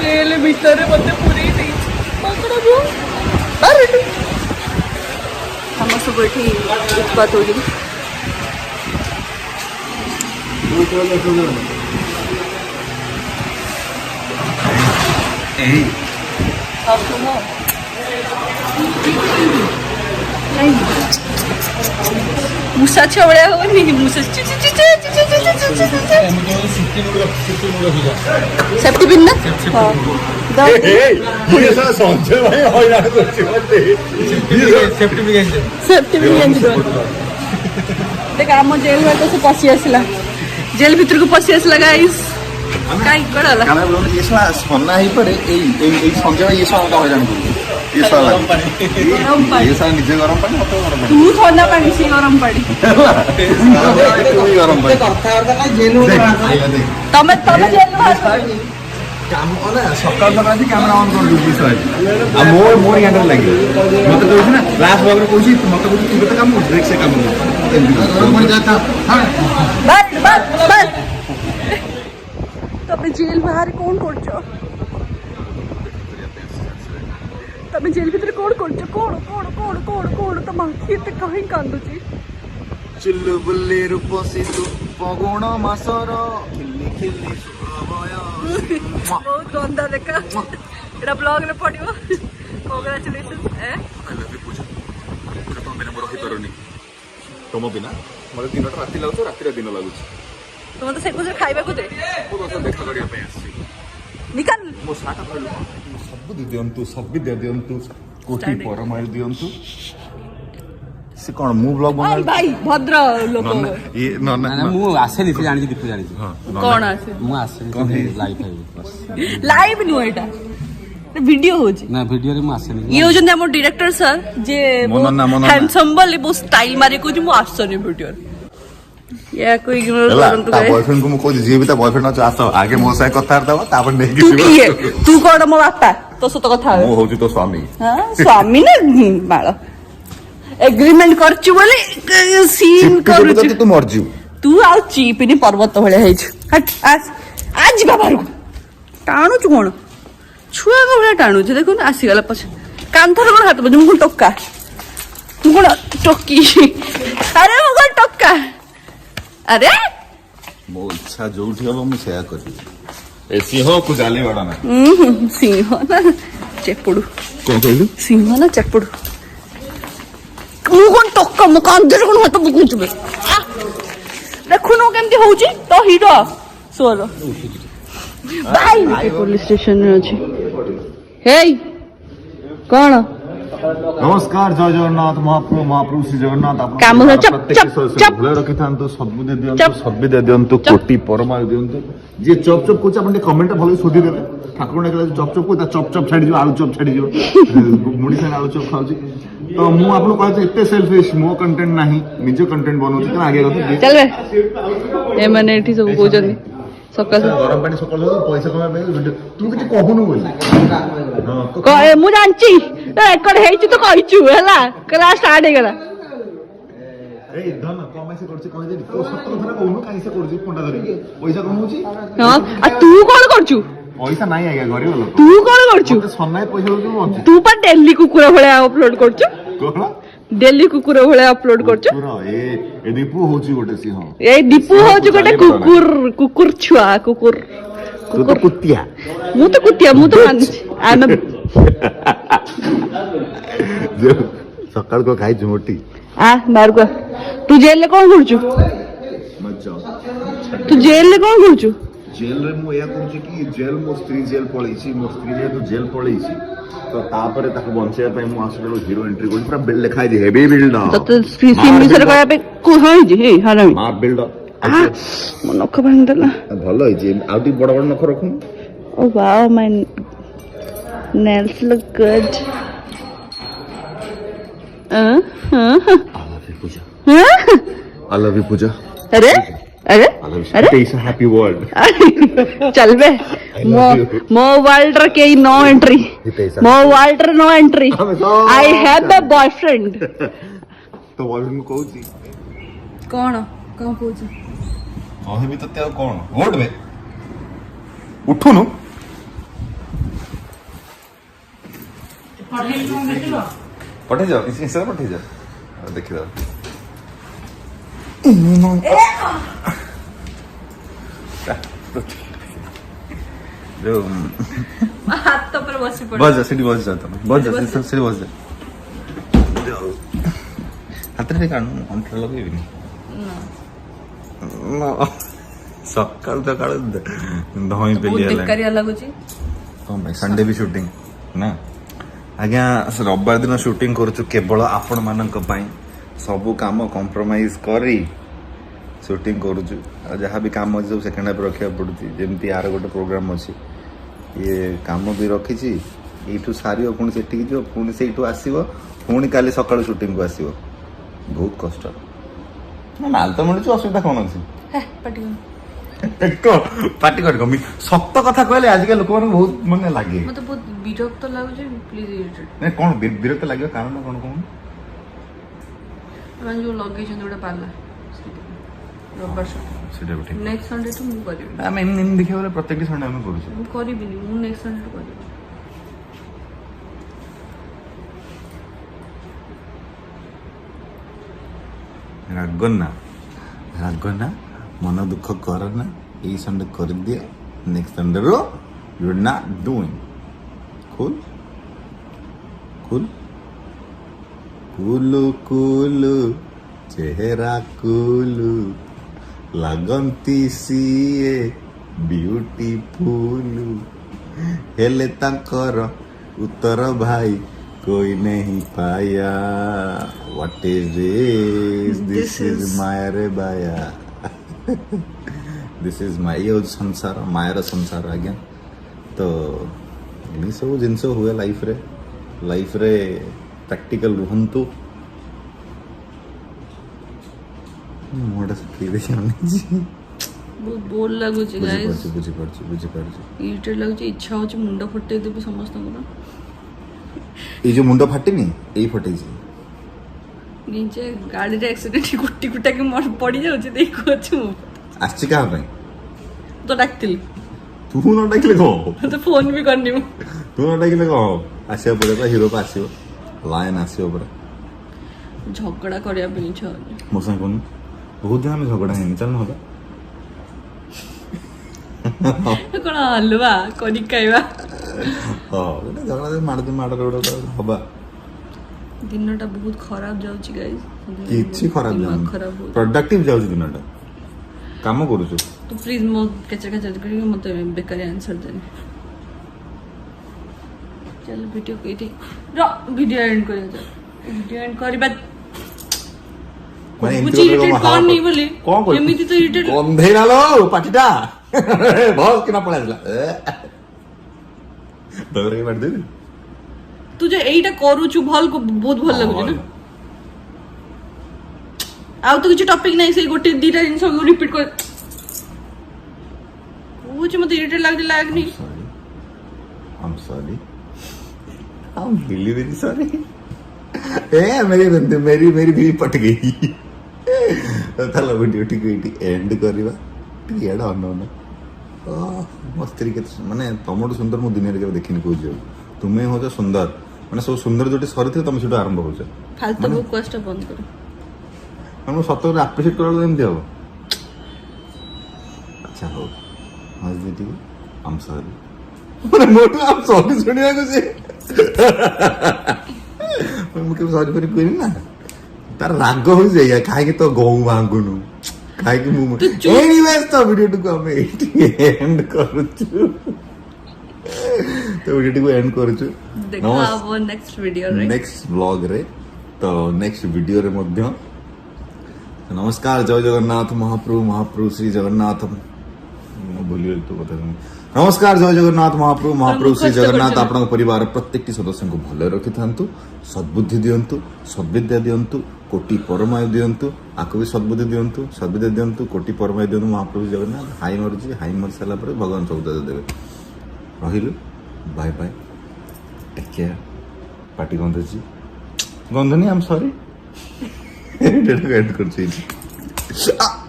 jail भीतर मत पूरी हम सब ये उत्पात हो मूसा छवड़ा होनी मूसा सेफ्टी पिन ना संजय भाई हईराण सेफ्टी पिन देख आम जेल में तो से पशि आसला जेल भीतर को पशि आसला गाइस काई कड़ला काना बोलने ये साला सन्ना ही पड़े ए संजय भाई ये साला का हईराण कर ये साला ये साला निजे गरम पानी मत गरम पानी तू ठंडा पानी से गरम पानी तू गरम पानी तमे तमे जेल बाहर काम ना सकाल सकाल कैमरा ऑन कर दूसरी साइड आ मोर हैंडल लगे मत तो ना लास्ट ब्लॉग में कोई मत तो तू तो काम ब्रेक से काम मर जाता हां बस बस बस तमे जेल बाहर कौन करछो तमे जेल भीतर कौन करछो कौन कौन कौन कौन कौन तो माखी ते कहीं कांदुची चिल्लु बुल्ली रूपसी तू पगुण मासर खिल्ली खिल्ली बहुत गंदा देखा एटा ब्लॉग रे पडियो कांग्रेचुलेशन ए I love you Pooja Pooja तो बिना रही पारुनी तुम बिना मोर दिन राति लागु राति दिन लागु तुम तो से कुछ खाइबा को दे मो तो देखा करिया पे आसी निकाल मो साटा कहलु सब दे दियंतु कोठी परमाइल दियंतु से कौन मु ब्लॉग बना भाई भद्र लोक ये न न मु आसे नहीं जानी दीपू जानी हां कौन आसे मु आसे लाइव है बस लाइव नु एटा वीडियो हो जी ना वीडियो रे मु आसे नहीं ये हो जन हमर डायरेक्टर सर जे हैंडसम बोली बहुत स्टाइल मारे को जी मु आसो नहीं वीडियो या कोई इग्नोर करंतु ता बॉयफ्रेंड को मु को जे भी ता बॉयफ्रेंड छ आस आगे मो साथ कथा करदबा तापर नै तू किए तू कोन मो बापा तो सत कथा मो होची तो स्वामी हां स्वामी ना बाळ एग्रीमेंट करछु बोले सीन करू तू मर जीव तू आ चीपिनी पर्वत भले हेछ हट आज बाबा रू टाणु छु कोन छुआ को भले टाणु छ देखो आसी गला पछ कांथर कोन हाथ बजु कोन टक्का तू कोन टक्की अरे मो कोन टक्का अरे मो इच्छा जोठी हबो मु सेया करी ए सिंह को जाले बडा ना सिंह ना चेपुडू कोन कहलु सिंह ना चेपुडू मु कोन टक्का मु कांथर कोन हाथ बजु छबे देखु नो केमती होउची तो हिडो सोर भाई पुलिस स्टेशन रे अछि हे कोन नमस्कार जय जगन्नाथ महाप्रभु श्री जगन्नाथ काम हो चप चप चप भले रखि थांतो सब दे दियंतो सब दे दियंतो कोटी परमायु दियंतो जे चप चप कोच अपन कमेंट भले सोधी देबे ठाकुर ने कहले चप चप को ता चप चप छाडी जो आलू चप छाडी जो मुड़ी से आलू चप खाउची तो मु आपन कहते एते सेल्फिश मो कंटेंट नाही निजे कंटेंट बनौची त आगे गथे चल बे ए माने एठी सब कोजनी सकाळ गरम पानी सकाळ पैसा कमा वीडियो तू किछ कहनु बोली हां मु जानची एकड़ हेची तो कहिचू हला क्लास स्टार्ट हे गला ए धन कमाई से करछि कहि दे तो सत्तर धरा कहनु काई से करछि फोनटा धरि पैसा कमाउची हां आ तू कोन करचू पैसा नाही आगे गरीब लोक तू कोन करचू मते सन्नाय पैसा दउ मत तू पर डेली कुकुर भले अपलोड करचू कोला डेली कुकुर भले अपलोड करचू ए दीपू होची गोटे सिंह ए दीपू होचू गोटे कुकुर कुकुर छुआ कुकुर तू तो कुत्तिया मु तो मान आई एम जो सकाळ को खाई झुमटी आ मार को तू जेल ले कोन करचू मजा तू जेल ले कोन करचू जेल रे मु या करछि कि जेल मो स्त्री जेल पळैछि मो स्त्री जे तो जेल पळैछि तो तापरे ताको बंचेया पय मु आसलो हीरो एंट्री कोन पूरा बिल्ड लिखाई दे हेवी बिल्ड तो सीन विषय कहया पे को होई जे हे हरामी मार बिल्ड मो नख भांग देला भलो है जे आउटी बड़ बड़ नख रखु oh wow my nails look good I love you पूजा अरे अरे अरे इट्स अ हैप्पी वर्ल्ड चल बे मो वर्ल्ड रे के नो एंट्री मो वर्ल्ड रे no entry I have a boyfriend तो बॉयफ्रेंड को कहूची कौन कहूची କହିବି ତତେ ଆଉ କଣ ଓଠବେ ଉଠୁନୁ ପଠେଇଯାଅ ଇନଷ୍ଟା ପଠେଇଯାଅ ଆଉ ଦେଖିଦବା ଯୋଉ ହାତ ଉପରେ ବସି ପଡ ବସ ସେଠି ବସିଯାଅ ତମେ ବସିଯାଅ ସେଠି ବସିଯାଅ ହାତରେ ଟିକେ କାଣୁ ଅଣ୍ଟା ଲଗେଇବିନି ସକାଳୁ ସକାଳୁ ଧଇଁ ପେଲି ବହୁତ ହେଲାଣି ବେକାରିଆ ଲାଗୁଛି କଣ ପାଇଁ ସଣ୍ଡେ ବି ସୁଟିଂ ନା ଆଜ୍ଞା ରବିବାର ଦିନ ସୁଟିଂ କରୁଛୁ କେବଳ ଆପଣ ମାନଙ୍କ ପାଇଁ ସବୁ କାମ କମ୍ପ୍ରମାଇଜ କରି ସୁଟିଂ କରୁଛୁ ଆଉ ଯାହା ବି କାମ ଅଛି ସବୁ ସେକେଣ୍ଡ ହାଫ୍ ରଖିବାକୁ ପଡୁଛି ଯେମିତି ଆର ଗୋଟେ ପ୍ରୋଗ୍ରାମ ଅଛି ଇଏ କାମ ବି ରଖିଛି ଏଇଠୁ ସାରିବ ପୁଣି ସେଠିକି ଯିବ ପୁଣି ସେଇଠୁ ଆସିବ ପୁଣି କାଲି ସକାଳୁ ସୁଟିଂକୁ ଆସିବ ବହୁତ କଷ୍ଟ ମାଲ ତ ମିଳୁଛି ଅସୁବିଧା କଣ ଅଛି ପାଟି କରି କମି ସତ କଥା କହିଲେ ଆଜିକାଲି ଲୋକମାନଙ୍କୁ ବହୁତ ମାନେ ଲାଗେ ମତେ ବହୁତ ବିରକ୍ତ ଲାଗୁଛି ପ୍ଲିଜ ଇରିଟେଟ୍ ନାଇଁ କଣ ବିରକ୍ତ ଲାଗିବ କାରଣ କଣ କହୁନ ସେମାନେ ଯୋଉ ଲଗେଇଛନ୍ତି ଗୋଟେ ପାଲା ରବିବାର ସେଟା ବି ଠିକ ନେକ୍ସଟ ସଣ୍ଡେ ଠୁ ମୁଁ କରିବିନି ଆମେ ଏମିତି ଦେଖିବାକୁ ଗଲେ ପ୍ରତ୍ୟେକଟି ସଣ୍ଡେ ଆମେ କରୁଛୁ ମୁଁ କରିବିନି ମୁଁ ନେକ୍ସଟ ସଣ୍ଡେ ଠୁ କରିବି ରାଗନା ମନ ଦୁଃଖ କରନା ଏଇ ସଣ୍ଡେ କରିଦିଅ ନେକ୍ସଟ ସଣ୍ଡେ ରୁ you are not doing cool cool କୁଲୁ କୁଲୁ ଚେହେରା କୁଲୁ ଲାଗନ୍ତି ସିଏ ବ୍ୟୁଟିଫୁଲ ହେଲେ ତାଙ୍କର ଉତ୍ତର ଭାଇ कोई नहीं पाया व्हाट इज दिस इज माया रे बाया दिस इज माया संसार मायर संसार आज्ञा तो ये सब जिनस हुए लाइफ रे प्रैक्टिकल रुहंतु मोटा सुखी दे बहुत बोर लाଗୁଛି गाइस बुझी पारछु इरिटेट लाଗୁଛି इच्छा होची मुंडा फटे देबी समस्त को ये जो मुंड फाटिनी यही फटेছি नीचे गाड़ी रे एक्सीडेंट गुट्टी गुटा के मर पड़ी जाउची देखो छु आछि का भाई तो डाकतिली तू न डाकिले को तो फोन भी करनी मु तू न डाकिले को आसिया पड़े बा हीरो पा आसियो लाइन आसियो पड़े झगड़ा करिया पे इच्छा हो मो संग कोन बहुत दिन में झगड़ा है चल न होता कोन हलवा कोनी काइबा हां बेटा झगड़ा माड़ रोड हबा दिनटा बहुत खराब जाउची गाइस किछि खराब दिमाग जाउ खराब हो प्रोडक्टिव जाउची दिनटा काम करूछु तो प्लीज मो केचर करी मते बेकारी आंसर देनी चल वीडियो को इति वीडियो एंड करिया जा वीडियो एंड करबा माने बुझी इरिटेट कोन नहीं बोली एमिति तो इरिटेट गंधेरा लो पाटिटा बहुत किना पळाइला दौरे मार दे तुझे एईटा करूछु भल को बहुत भल लागु ना आउ तो किछ टॉपिक नहीं से गोटे दीटा जिंस को रिपीट कर वो जे मते irritate लागनी I'm sorry I'm really very sorry मेरी भी पट गई ताला वीडियो टिक एंड करबा टिकेडा अनोन मस्ती के माने तमोड सुंदर मु दुनिया रे देखिन को जो तुमे हो जो सुंदर माने सब सुंदर जोटी सरिथे तुम सेटो आरंभ हो जा फालतू को कष्ट बंद करो हम सतो अप्रिशिएट करलो एम देबो अच्छा हो आज दीदी आई एम सॉरी माने मोटो आप सॉरी सुनिया को से मुझे सॉरी पर कोई ना तार राग हो जाइए काहे कि तो गौ मांगुनु काहे कि मु एनीवेज तो वीडियो को हम एंड करूछु तो वीडियो को एंड करूछु देखा अब नेक्स्ट वीडियो रे नेक्स्ट व्लॉग रे तो नेक्स्ट वीडियो रे मध्य नमस्कार जय जगन्नाथ महाप्रभु श्री जगन्नाथ भूली तो बता नमस्कार जय जगन्नाथ महाप्रभु श्री जगन्नाथ आपण परिवार प्रत्येक सदस्य को भले रखि थांतु सद्बुद्धि दियंतु सद्विद्या दियंतु कोटि परमायु दियंतु आको भी सद्बुद्धि दियंतु सद्विद्या दियंतु कोटि परमायु दियंतु महाप्रभु जगन्नाथ हाई मर साला पर भगवान सब देवे रहिलु bye bye take care party गंधजी गंधनी आई एम सॉरी एंड कर